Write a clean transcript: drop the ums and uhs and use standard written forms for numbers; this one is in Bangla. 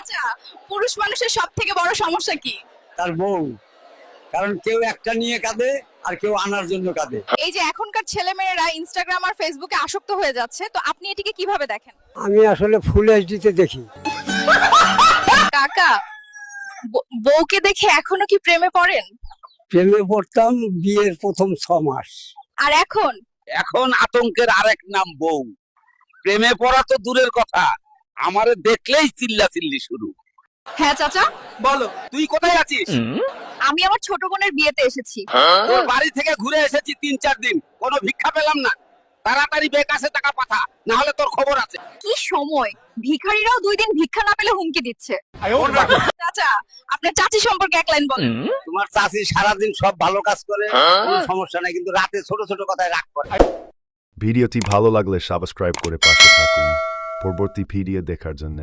আচ্ছা, পুরুষ মানুষের সব থেকে বড় সমস্যা কি? তার বউ। কারণ কেউ একটা নিয়ে কাঁদে আর কেউ আনার জন্য কাঁদে। এই যে এখনকার ছেলেমেয়েরা ইনস্টাগ্রাম আর ফেসবুকে আসক্ত হয়ে যাচ্ছে, তো আপনি এটিকে কিভাবে দেখেন? আমি আসলে ফুল এইচডিতে দেখি। কাকা, বউকে দেখে এখনো কি প্রেমে পড়েন? প্রেমে পড়তাম বিয়ের প্রথম 6 মাস। আর এখন? এখন আতঙ্কের আরেক নাম বউ। প্রেমে পড়া তো দূরের কথা, আমারে দেখলেই চিল্লাচিল্লি শুরু। হ্যাঁ চাচা, বলো, তুই কোথায় আছিস? আমি আমার ছোট বোনের বিয়েতে এসেছি। তোর বাড়ি থেকে ঘুরে এসেছি 3-4 দিন, কোনো ভিক্ষা পেলাম না। তাড়াতাড়ি বেকাশে টাকা পাঠা, না হলে তোর খবর আছে। কি সময়, ভিখারিরাও 2 দিন ভিক্ষা না পেলে হুমকি দিচ্ছে। চাচা, আপনার চাচি সম্পর্কে এক লাইন বলেন। তোমার চাচি সারাদিন সব ভালো কাজ করে, কোনো সমস্যা নাই, কিন্তু রাতে ছোট ছোট কথায় রাগ করে। ভিডিওটি ভালো লাগলে সাবস্ক্রাইব করে পাশে থাকুন পরবর্তী ভিডিও দেখার জন্য।